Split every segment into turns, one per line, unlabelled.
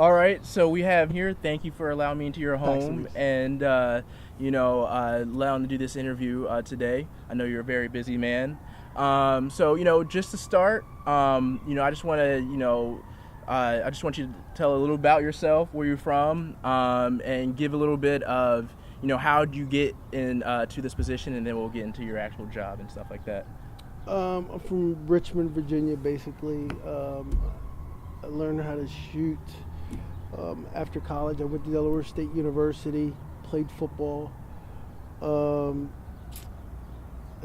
All right, so we have here. Thank you for allowing me into your
Paxton
home
Reese.
and allowing to do this interview today. I know you're a very busy man. Just to start, I just want to, I just want you to tell a little about yourself, where you're from, and give a little bit of, how did you get in to this position, and then we'll get into your actual job and stuff like that.
I'm from Richmond, Virginia, basically. I learned how to shoot after college. I went to Delaware State University, played football. I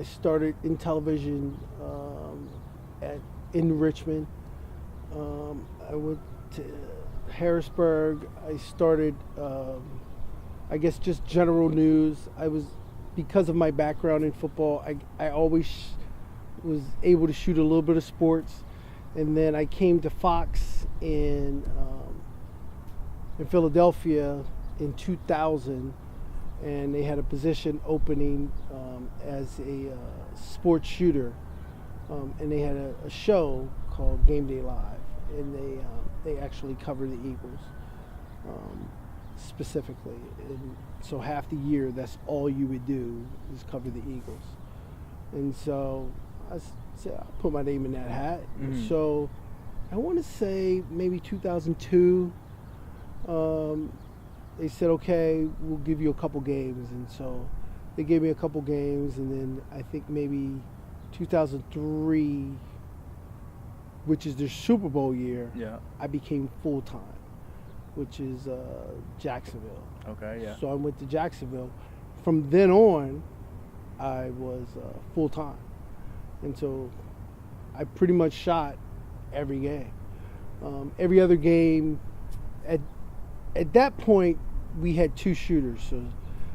started in television in Richmond. I went to Harrisburg. I started, I guess, just general news. Because of my background in football, I always was able to shoot a little bit of sports. And then I came to Fox in Philadelphia in 2000, and they had a position opening as a sports shooter, and they had a show called Game Day Live, and they actually cover the Eagles specifically. And so half the year, that's all you would do is cover the Eagles. And so I put my name in that hat.
Mm-hmm.
So I want to say maybe 2002, they said, okay, we'll give you a couple games. And so they gave me a couple games. And then I think maybe 2003, which is their Super Bowl year, I became full-time, which is Jacksonville.
Okay, yeah.
So I went to Jacksonville. From then on, I was full-time. And so I pretty much shot every game. Every other game, at that point, we had two shooters.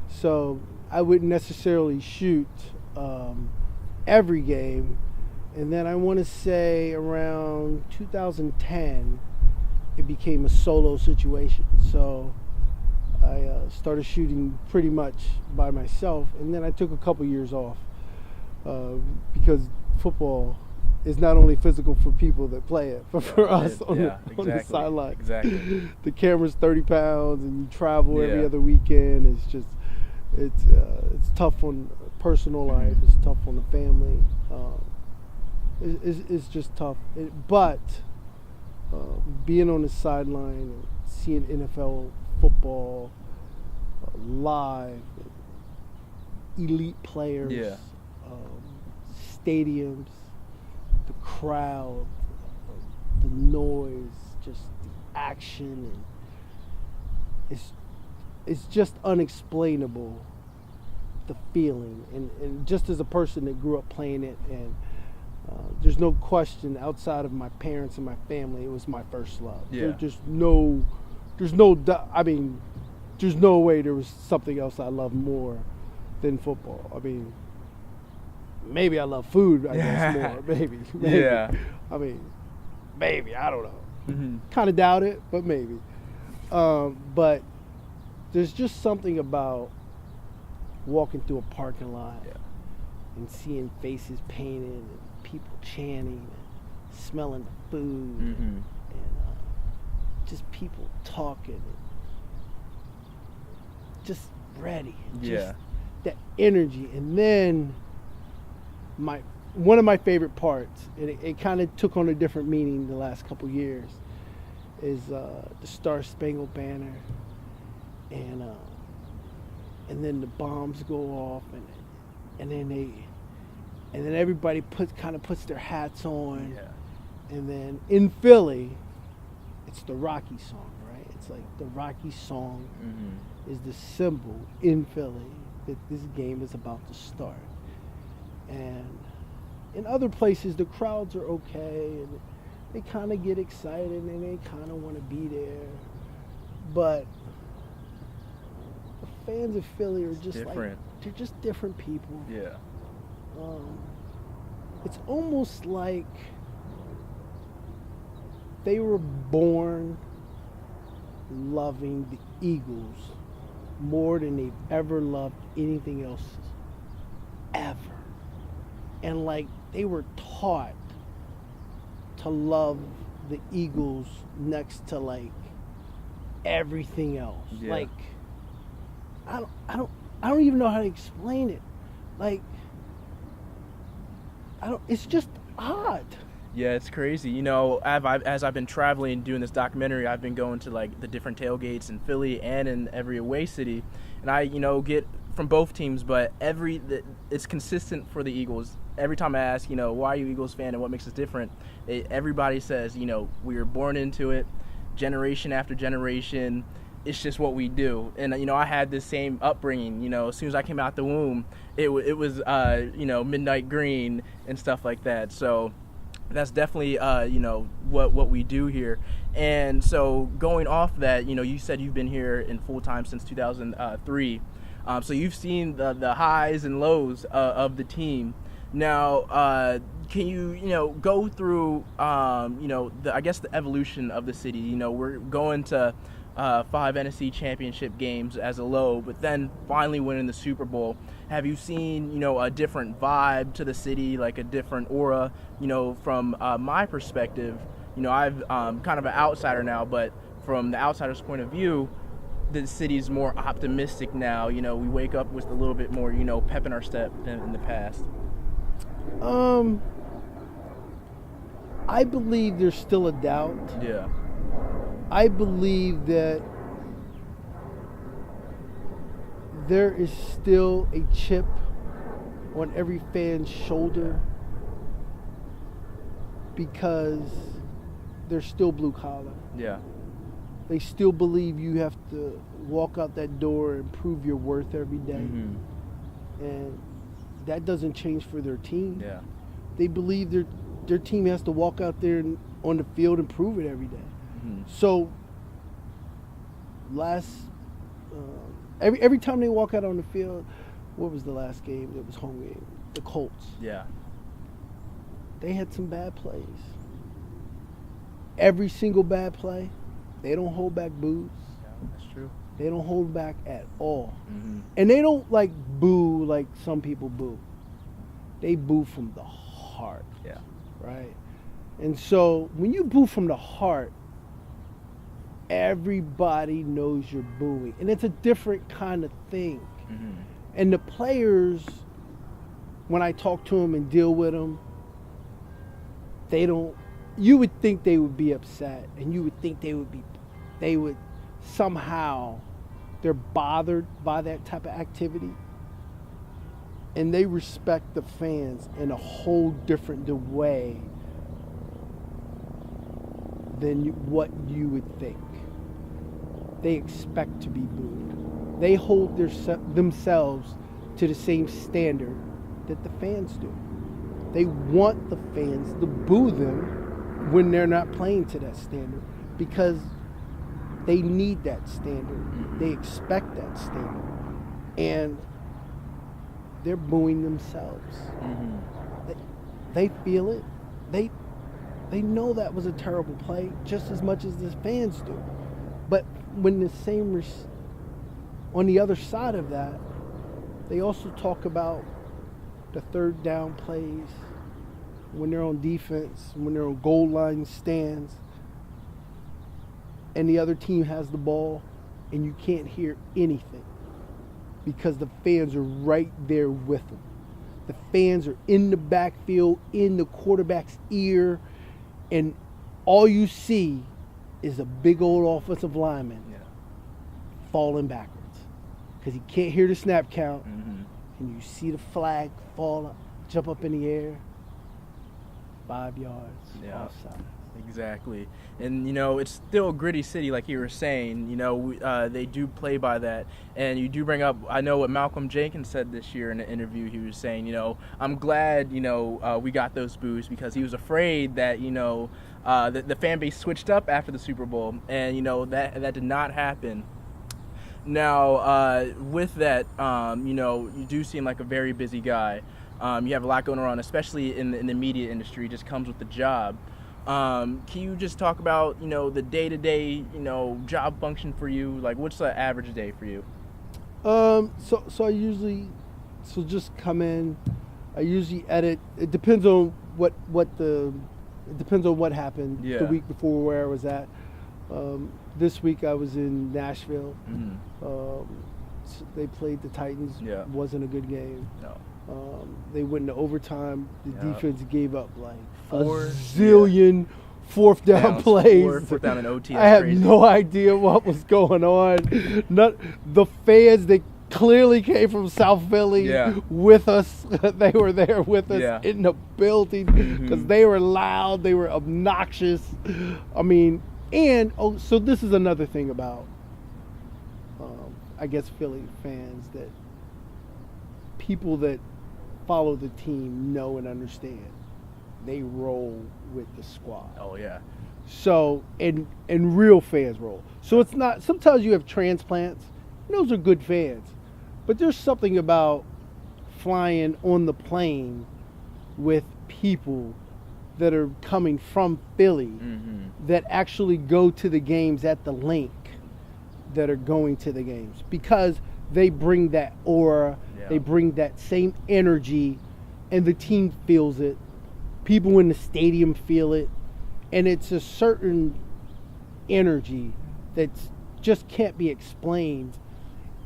So I wouldn't necessarily shoot every game. And then I want to say around 2010, it became a solo situation. So I started shooting pretty much by myself. And then I took a couple years off. Because football is not only physical for people that play it, but for us on the sideline.
Exactly.
The camera's 30 pounds, and you travel every other weekend. It's tough on personal life. It's tough on the family. It's just tough. But being on the sideline and seeing NFL football live, elite players. Stadiums, the crowd, the noise, just the action, and it's just unexplainable, the feeling. And just as a person that grew up playing it, and there's no question outside of my parents and my family, it was my first love. There's no way there was something else I loved more than football. I mean, maybe I love food, I guess, more. Maybe.
Yeah.
I mean, maybe. I don't know.
Mm-hmm.
Kind of doubt it, but maybe. But there's just something about walking through a parking lot and seeing faces painted and people chanting and smelling the food and just people talking and just ready. Just that energy. And then one of my favorite parts, and it kind of took on a different meaning the last couple years, is the Star Spangled Banner, and then the bombs go off, and then everybody puts their hats on, and then in Philly, it's the Rocky song, right? It's like the Rocky song is the symbol in Philly that this game is about to start. And in other places, the crowds are okay, and they kind of get excited, and they kind of want to be there. But the fans of Philly are just
different.
They're just different people.
Yeah.
It's almost like they were born loving the Eagles more than they've ever loved anything else ever. And like they were taught to love the Eagles next to like everything else.
Yeah.
Like, I don't even know how to explain it. Like, it's just odd.
Yeah, it's crazy. You know, as I've been traveling and doing this documentary, I've been going to like the different tailgates in Philly and in every away city, and I, get from both teams, but it's consistent for the Eagles. Every time I ask, why are you Eagles fan and what makes us different, everybody says, we were born into it, generation after generation. It's just what we do. And I had this same upbringing. As soon as I came out the womb, it was midnight green and stuff like that. So that's definitely what we do here. And so going off that, you said you've been here in full time since 2003. So you've seen the highs and lows of the team. Now, can you go through I guess the evolution of the city? We're going to 5 NFC championship games as a low, but then finally winning the Super Bowl. Have you seen a different vibe to the city, like a different aura? From my perspective, I've kind of an outsider now, but from the outsider's point of view, the city's more optimistic now. We wake up with a little bit more pep in our step than in the past.
I believe there's still a doubt.
Yeah.
I believe that there is still a chip on every fan's shoulder because they're still blue collar.
Yeah.
They still believe you have to walk out that door and prove your worth every day.
Mm-hmm.
And that doesn't change for their team.
Yeah.
They believe their team has to walk out there and, on the field and prove it every day.
Mm-hmm.
So every time they walk out on the field, what was the last game? It was home game. The Colts.
Yeah.
They had some bad plays. Every single bad play, they don't hold back boos.
Yeah, that's true.
They don't hold back at all.
Mm-hmm.
And they don't like boo like some people boo. They boo from the heart.
Yeah.
Right? And so when you boo from the heart, everybody knows you're booing. And it's a different kind of thing.
Mm-hmm.
And the players, when I talk to them and deal with them, you would think they would be upset, and you would think they would somehow, they're bothered by that type of activity. And they respect the fans in a whole different way than what you would think. They expect to be booed. They hold themselves to the same standard that the fans do. They want the fans to boo them when they're not playing to that standard because they need that standard. They expect that standard. And they're booing themselves. Mm-hmm. They feel it. They know that was a terrible play just as much as the fans do. But when on the other side of that, they also talk about the third down plays, when they're on defense, when they're on goal line stands, and the other team has the ball, and you can't hear anything because the fans are right there with them. The fans are in the backfield, in the quarterback's ear, and all you see is a big old offensive lineman falling backwards because he can't hear the snap count. Mm-hmm. And you see the flag jump up in the air, 5 yards offside.
Exactly. And, it's still a gritty city, like you were saying. They do play by that. And you do bring up, I know what Malcolm Jenkins said this year in an interview. He was saying, I'm glad, we got those boos because he was afraid that, the fan base switched up after the Super Bowl. And, that did not happen. Now, with that, you do seem like a very busy guy. You have a lot going on, especially in the media industry. It just comes with the job. Can you just talk about, the day-to-day, job function for you? Like, what's the average day for you?
So I usually, just come in. I usually edit. It depends on it depends on what happened the week before, where I was at. This week I was in Nashville.
Mm-hmm.
They played the Titans.
Yeah.
Wasn't a good game.
No.
They went into overtime. The defense gave up like
Four,
a zillion fourth down plays.
Fourth down in OT.
I have
crazy.
no idea what was going on. The fans, they clearly came from South Philly with us. They were there with us in the building because they were loud. They were obnoxious. I mean, so this is another thing about, I guess, Philly fans, that people that follow the team know and understand. They roll with the squad.
Oh, yeah.
So, and real fans roll. So it's not, sometimes you have transplants, and those are good fans. But there's something about flying on the plane with people that are coming from Philly that actually go to the games at the link, that are going to the games, because they bring that aura, they bring that same energy, and the team feels it. People in the stadium feel it, and it's a certain energy that just can't be explained.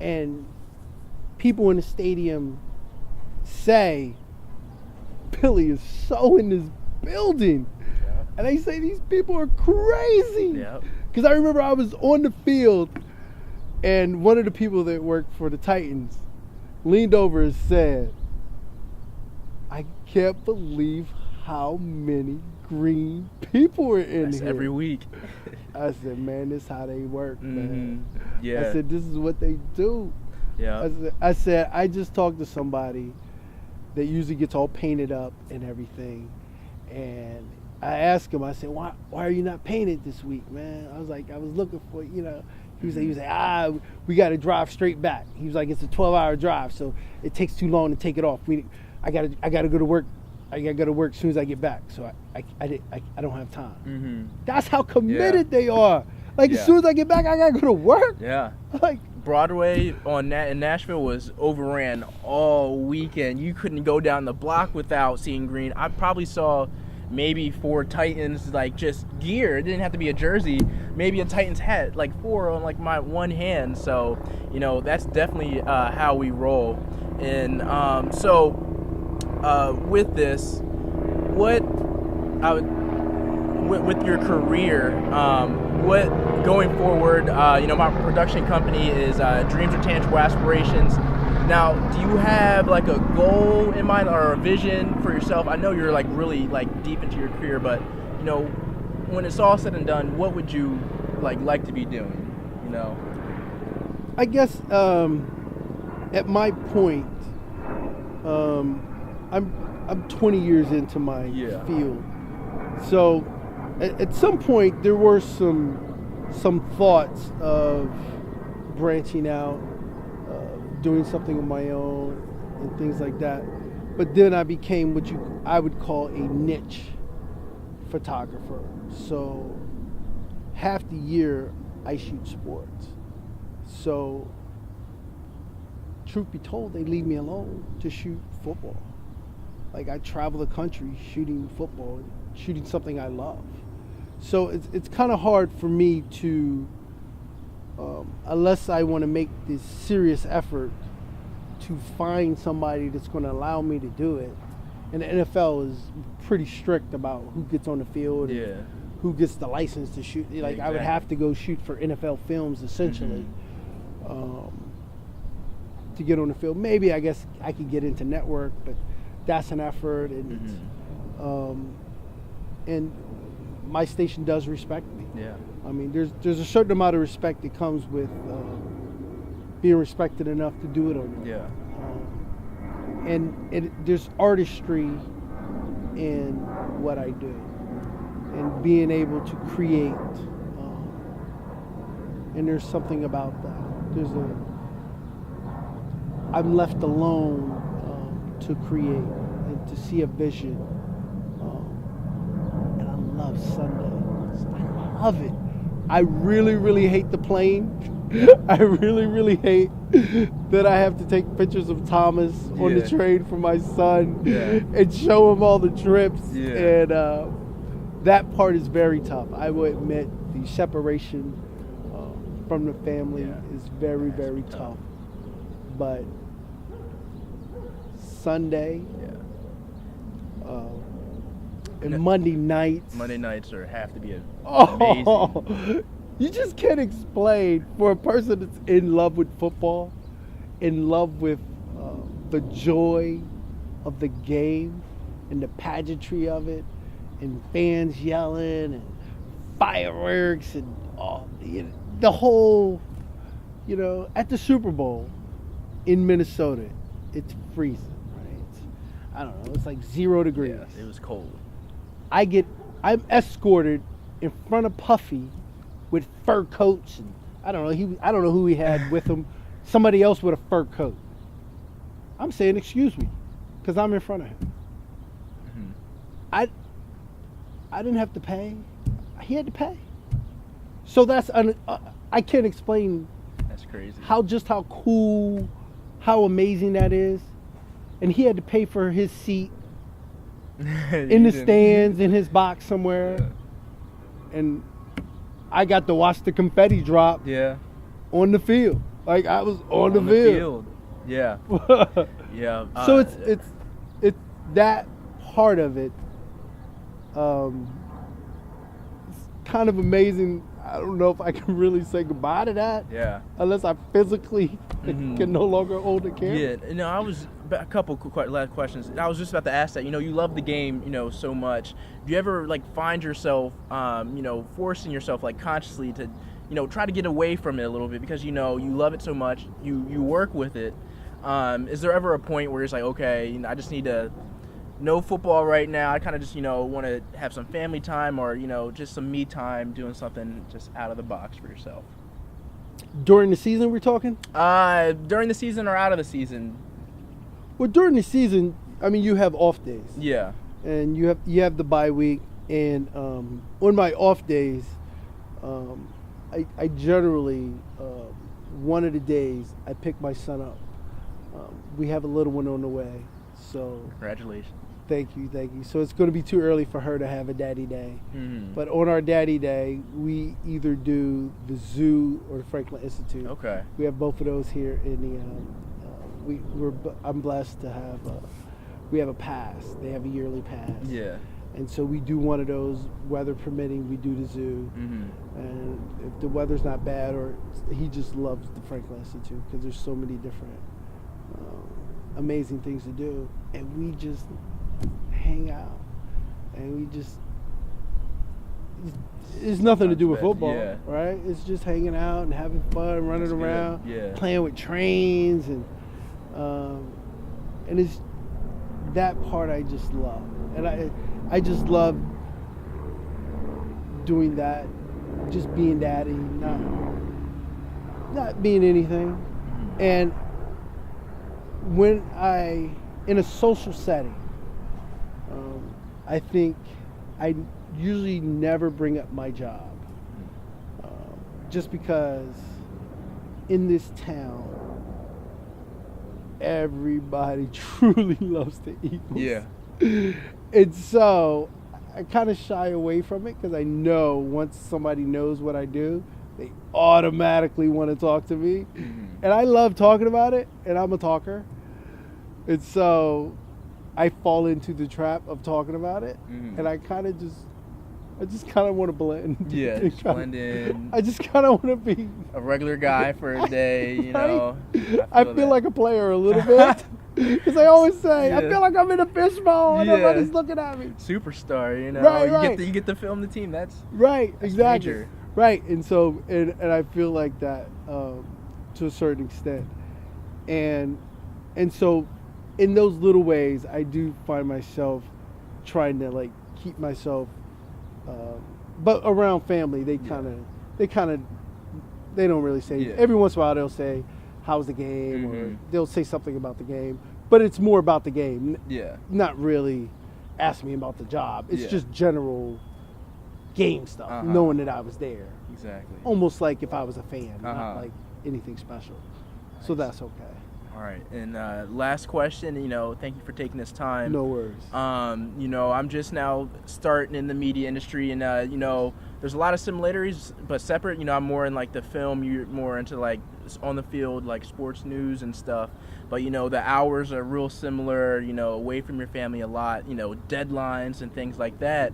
And people in the stadium say, Billy is so in this building. And they say these people are crazy. Because I remember I was on the field, and one of the people that worked for the Titans leaned over and said, I can't believe how many green people are in here.
Every week.
I said, man, this is how they work, man.
Yeah.
I said, this is what they do.
Yeah.
I said, I just talked to somebody that usually gets all painted up and everything. And I asked him, I said, why are you not painted this week, man? I was like, I was looking for, you know. He was like, we got to drive straight back. He was like, it's a 12-hour drive, so it takes too long to take it off. I got to go to work. I got to go to work as soon as I get back, so I don't have time. That's how committed they are. Like, as soon as I get back, I got to go to work.
Yeah.
Like,
Broadway in Nashville was overran all weekend. You couldn't go down the block without seeing green. I probably saw maybe 4 Titans, like, just gear. It didn't have to be a jersey. Maybe a Titans hat, like 4 on, like, my one hand. So, you know, that's definitely how we roll. And with this, with your career, what going forward, my production company is Dreams Are Tangible Aspirations. Now, do you have like a goal in mind or a vision for yourself? I know you're like really like deep into your career, but you know, when it's all said and done, what would you like to be doing? You know,
I guess at my point, I'm 20 years into my field, so at some point there were some thoughts of branching out, doing something of my own and things like that. But then I became what I would call a niche photographer. So half the year I shoot sports. So truth be told, they leave me alone to shoot football. Like, I travel the country shooting football, shooting something I love. So it's kind of hard for me to, unless I want to make this serious effort to find somebody that's going to allow me to do it. And the NFL is pretty strict about who gets on the field and who gets the license to shoot. Like, I would have to go shoot for NFL films, essentially, to get on the field. Maybe, I guess, I could get into network, but that's an effort. And my station does respect me. Yeah. I mean, there's a certain amount of respect that comes with being respected enough to do it on your own. And there's artistry in what I do, and being able to create. And there's something about that. I'm left alone to create and to see a vision. And I love Sundays. I love it. I really, really hate the plane. I really, really hate that I have to take pictures of Thomas on the train for my son and show him all the trips. And that part is very tough. I will admit the separation from the family
Yeah.
is very, very tough. But Sunday and Monday nights.
Monday nights have to be
amazing. You just can't explain for a person that's in love with football, in love with the joy of the game and the pageantry of it, and fans yelling and fireworks and the whole, at the Super Bowl in Minnesota, it's freezing, right? I don't know, it's like 0 degrees.
Yeah, it was cold.
I'm escorted in front of Puffy with fur coats, and I don't know who he had with him. Somebody else with a fur coat. I'm saying, excuse me, because I'm in front of him. Mm-hmm. I didn't have to pay. He had to pay. So that's I can't explain.
That's crazy.
How cool, how amazing that is, and he had to pay for his seat in the stands in his box somewhere, and I got to watch the confetti drop.
Yeah.
On the field, like I was on the field.
Yeah. Yeah.
So it's that part of it. It's kind of amazing. I don't know if I can really say goodbye to that.
Yeah.
Unless I physically can no longer hold the camera.
Yeah. I was a couple last questions. I was just about to ask that. You love the game, so much. Do you ever find yourself, forcing yourself consciously to, try to get away from it a little bit because you love it so much. You work with it. Is there ever a point where it's like, okay, I just need to. No football right now. I kind of just, want to have some family time or, just some me time doing something just out of the box for yourself.
During the season we're talking?
During the season or out of the season?
Well, during the season, I mean, you have off days.
Yeah.
And you have the bye week. And on my off days, I generally, one of the days, I pick my son up. We have a little one on the way. So
congratulations.
Thank you. So it's going to be too early for her to have a daddy day. Mm-hmm. But on our daddy day, we either do the zoo or the Franklin Institute.
Okay.
We have both of those here in the. I'm blessed to have. We have a pass. They have a yearly pass.
Yeah.
And so we do one of those, weather permitting. We do the zoo. Mm-hmm. And if the weather's not bad, or he just loves the Franklin Institute because there's so many different. Amazing things to do, and we just hang out, and we just it's nothing to do with football, right? It's just hanging out and having fun, running around, playing with trains, and it's that part I just love, and I just love doing that, just being daddy, not being anything, and when in a social setting, I think I usually never bring up my job, just because in this town, everybody truly loves the Eagles.
Yeah.
And so I kind of shy away from it because I know once somebody knows what I do, they automatically want to talk to me. Mm-hmm. And I love talking about it, and I'm a talker. And so I fall into the trap of talking about it, and I just kind of want to blend.
Yeah, just blend in.
I just kind of want to be
a regular guy for a day,
right? I feel like a player a little bit. Because I always say, I feel like I'm in a fishbowl and everybody's looking at me.
Superstar,
Right.
You get to film the team. That's
exactly.
Major.
Right, and so and I feel like that to a certain extent, and so in those little ways, I do find myself trying to keep myself, but around family, they don't really say. Every once in a while, they'll say, "How's the game?" or they'll say something about the game, but it's more about the game. Yeah, not really ask me about the job. It's just general game stuff, knowing that I was there.
Exactly.
Almost like if I was a fan, not like anything special. Nice. So that's okay.
All right, and last question. Thank you for taking this time.
No worries.
I'm just now starting in the media industry, and there's a lot of similarities, but separate. I'm more in like the film. You're more into like on the field, like sports news and stuff. But the hours are real similar. Away from your family a lot. Deadlines and things like that.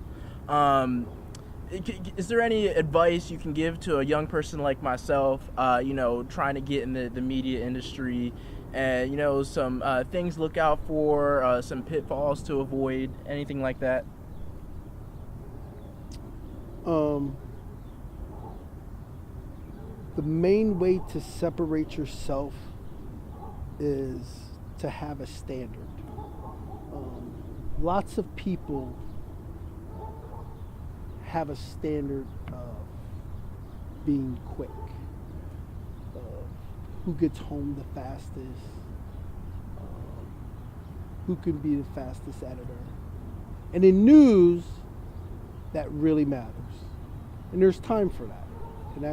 Is there any advice you can give to a young person like myself, trying to get in the media industry, and, some things to look out for, some pitfalls to avoid, anything like that?
The main way to separate yourself is to have a standard. Lots of people have a standard of being quick, who gets home the fastest, who can be the fastest editor. And in news, that really matters. And there's time for that. And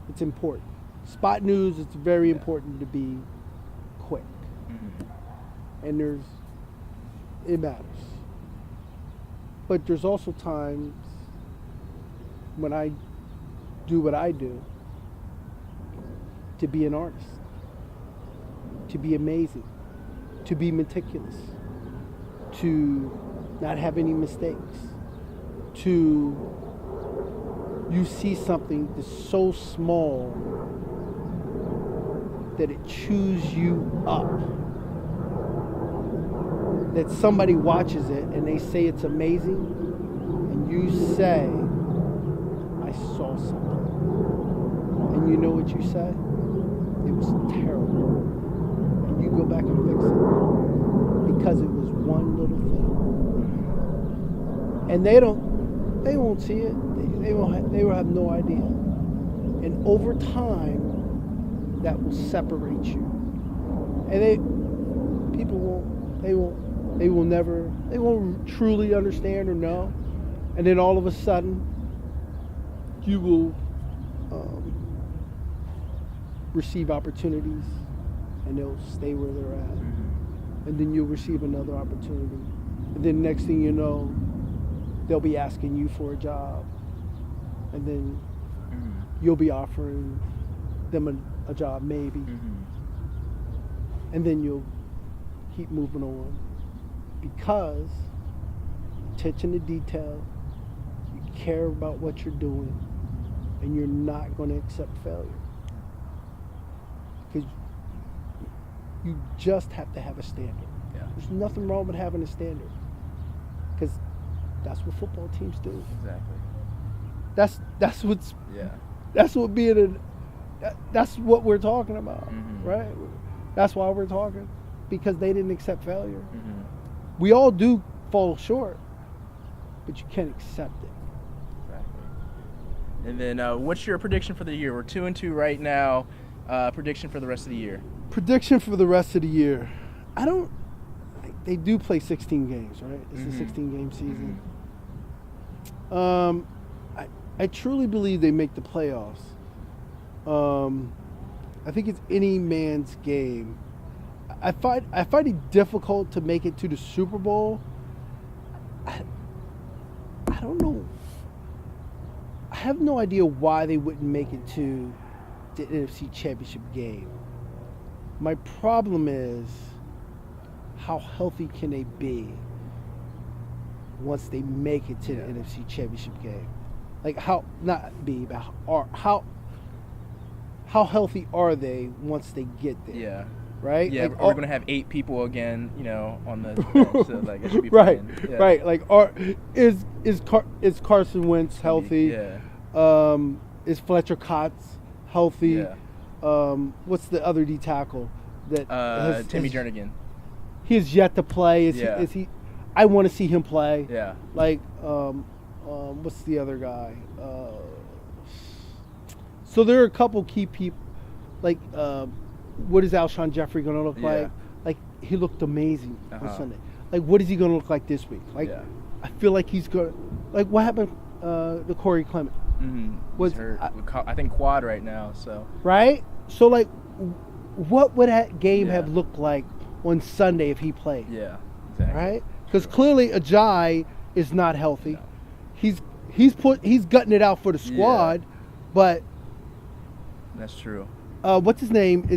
it's important. Spot news, it's very important to be quick. Mm-hmm. And it matters. But there's also times when I do what I do, to be an artist, to be amazing, to be meticulous, to not have any mistakes, you see something that's so small that it chews you up, that somebody watches it and they say it's amazing, and you say, I saw something. And you know what you say? It was terrible. And you go back and fix it. Because it was one little thing. And they won't see it. They will have no idea. And over time, that will separate you. And they won't truly understand or know. And then all of a sudden, you will receive opportunities, and they'll stay where they're at. And then you'll receive another opportunity. And then next thing you know, they'll be asking you for a job. And then you'll be offering them a job maybe. And then you'll keep moving on. Because attention to detail, you care about what you're doing, and you're not going to accept failure. Because you just have to have a standard. Yeah. There's nothing wrong with having a standard. Because that's what football teams do.
Exactly.
That's what we're talking about, right? That's why we're talking, because they didn't accept failure. We all do fall short, but you can't accept it.
And then what's your prediction for the year? We're 2-2 right now. Prediction for the rest of the year.
Prediction for the rest of the year. They do play 16 games, right? It's a 16-game season. I truly believe they make the playoffs. I think it's any man's game. I find it difficult to make it to the Super Bowl. I don't know. I have no idea why they wouldn't make it to the NFC Championship game. My problem is, how healthy can they be once they make it to the NFC Championship game? Like how healthy are they once they get there?
Yeah.
Right?
Yeah,
like,
we're going to have 8 people again, on the bench, so like it should be
right,
fine. Yeah.
Right. Like, is Carson Wentz healthy?
Yeah.
Is Fletcher Cox healthy?
Yeah.
What's the other D tackle that
Timmy Jernigan?
He has yet to play. Is he? I want to see him play.
Yeah.
Like, what's the other guy? So there are a couple key people. Like, what is Alshon Jeffrey going to look like? Like, he looked amazing on Sunday. Like, what is he going to look like this week? Like, I feel like he's going to... Like, what happened to Corey Clement?
He's hurt. I think quad right now, so...
Right? So, like, what would that game have looked like on Sunday if he played?
Yeah, exactly.
Right? Because clearly Ajayi is not healthy. No. He's gutting it out for the squad, but
that's true.
What's his name?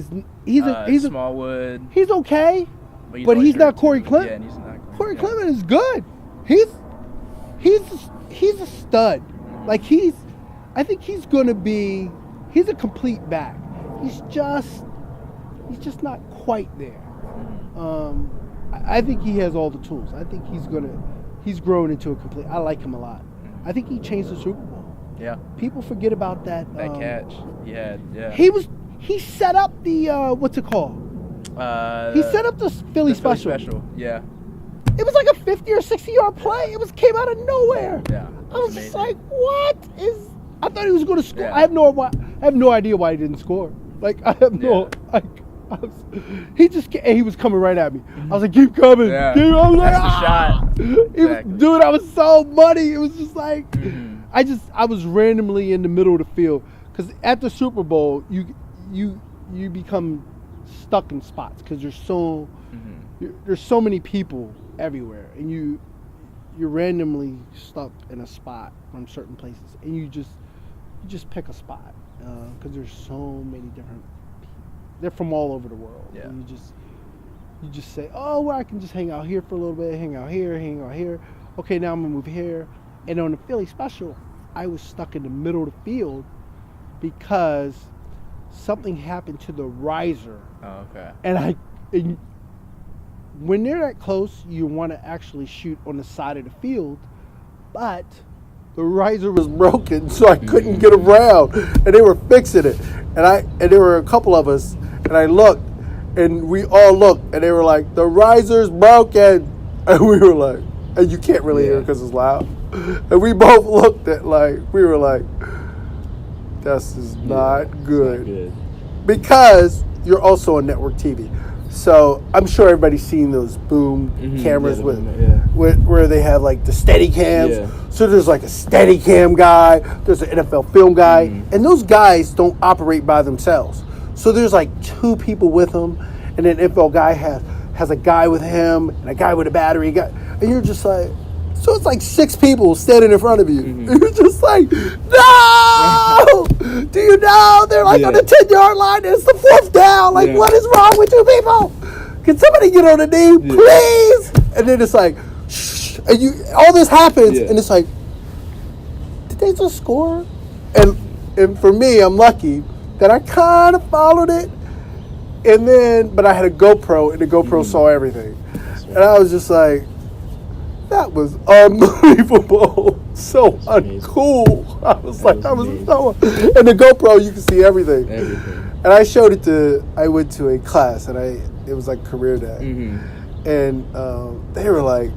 He's
Smallwood.
He's okay, but he's not Corey Clement.
Yeah, he's not
Corey Clement is good. He's a stud. Like I think he's a complete back. He's just not quite there. I think he has all the tools. I think he's grown into a complete. I like him a lot. I think he changed the Super Bowl.
Yeah.
People forget about that.
That catch. Yeah.
He set up the what's it called? He set up the Philly special.
Yeah.
It was like a 50 or 60-yard play. Came out of nowhere.
Yeah.
I was just like, what is? I thought he was going to score. Yeah. I have no idea why he didn't score. Like I have no. He was coming right at me. I was like, keep coming.
Yeah.
I was like,
that's the shot. Exactly.
Dude, I was so muddy. It was just like, I was randomly in the middle of the field because at the Super Bowl, you become stuck in spots because there's so many people everywhere, and you're randomly stuck in a spot from certain places, and you just pick a spot because there's so many different. They're from all over the world.
Yeah.
And you just say, oh, well, I can just hang out here for a little bit, hang out here. Okay, now I'm gonna move here. And on the Philly special, I was stuck in the middle of the field because something happened to the riser.
Oh, okay.
And when they're that close, you want to actually shoot on the side of the field, but the riser was broken, so I couldn't get around, and they were fixing it. And there were a couple of us, and I looked, and we all looked, and they were like, the riser's broken. And we were like, and you can't really hear it because it's loud. And we both looked at we were like, this is not good. Because you're also on network TV. So I'm sure everybody's seen those boom cameras where they have like the steady cams. Yeah. So there's like a steady cam guy, there's an NFL film guy, and those guys don't operate by themselves. So there's like two people with them, and then NFL guy has a guy with him and a guy with a battery guy, and you're just like, so it's like 6 people standing in front of you. And you're just like, no! Do you know? They're like on the 10-yard line. It's the 4th down. Like, what is wrong with you people? Can somebody get on the knee, please? And then it's like, shh. And all this happens, and it's like, did they just score? And for me, I'm lucky that I kind of followed it. But I had a GoPro, and the GoPro saw everything. And I was just like, that was unbelievable. So uncool. I was like, that was so. And the GoPro, you can see everything. And I showed it I went to a class, and it was like career day. And they were like,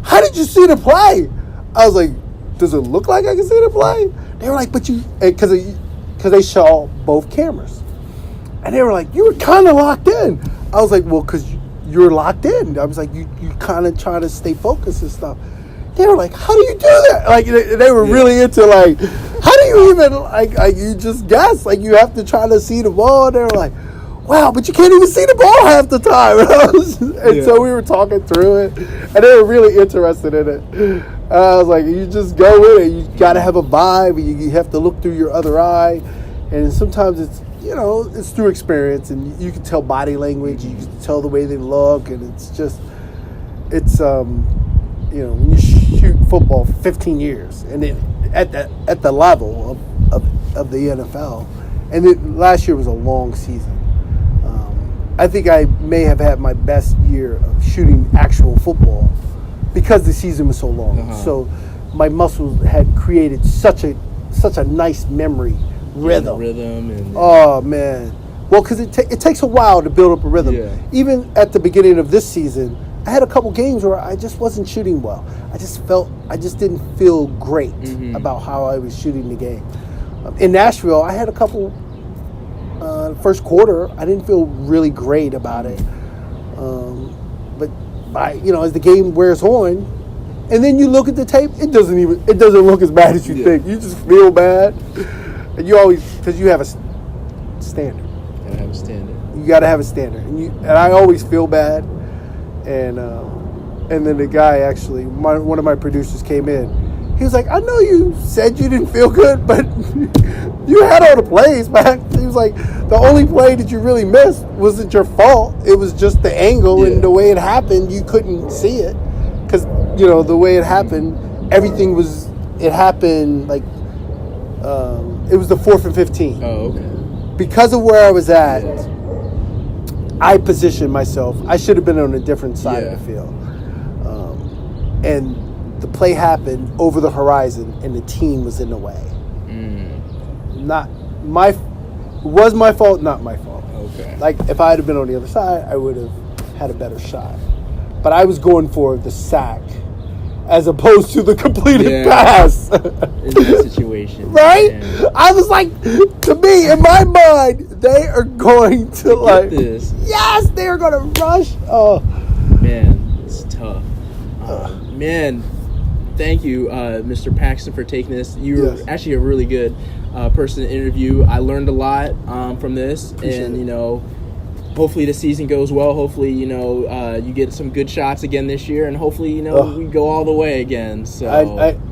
how did you see the play? I was like, does it look like I can see the play? They were like, but because they saw both cameras. And they were like, you were kind of locked in. I was like, well, because you're locked in. I was like, you kind of try to stay focused and stuff. They were like, how do you do that? Like, they were really into like, how do you even, like you just guess. Like, you have to try to see the ball. And they were like, wow, but you can't even see the ball half the time. And so we were talking through it, and they were really interested in it. I was like, you just go with it. You got to have a vibe. You have to look through your other eye. And sometimes it's through experience, and you can tell body language, you can tell the way they look, and when you shoot football for 15 years, and then at the level of the NFL, and then last year was a long season. I think I may have had my best year of shooting actual football because the season was so long. So my muscles had created such a nice memory. Rhythm and oh man, well, because it takes a while to build up a rhythm. Even at the beginning of this season, I had a couple games where I just wasn't shooting well. I just didn't feel great about how I was shooting the game. In Nashville, I had a couple first quarter, I didn't feel really great about it, but as the game wears on, and then you look at the tape, it doesn't look as bad as you think. You just feel bad. And you always, because you have a standard.
Gotta have a standard.
You got to have a standard, and I always feel bad, and then the guy actually, one of my producers came in. He was like, I know you said you didn't feel good, but you had all the plays, man. He was like, the only play that you really missed wasn't your fault. It was just the angle and the way it happened. You couldn't see it because, the way it happened, it happened like, it was the 4th and 15.
Oh, okay.
Because of where I was at, I positioned myself. I should have been on a different side of the field. And the play happened over the horizon, and the team was in the way. Was my fault, not my fault.
Okay.
Like, if I had been on the other side, I would have had a better shot. But I was going for the sack as opposed to the completed pass.
In that situation.
Right?
Man.
I was like, to me, in my mind, they are going to like
this.
Yes, they are going to rush. Oh.
Man, it's tough. Man, thank you, Mr. Paxton, for taking this. You're actually a really good person to interview. I learned a lot from this.
Appreciate it.
Hopefully the season goes well. Hopefully, you get some good shots again this year, and hopefully, we go all the way again. So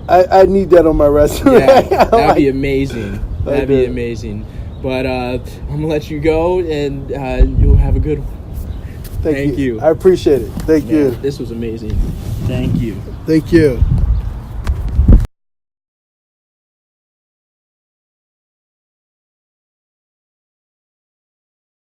I need that on my resume.
Yeah, that'd be amazing. That'd be amazing. But I'm gonna let you go, and you'll have a good one.
Thank you. I appreciate it. Thank you.
This was amazing. Thank you.
Thank you.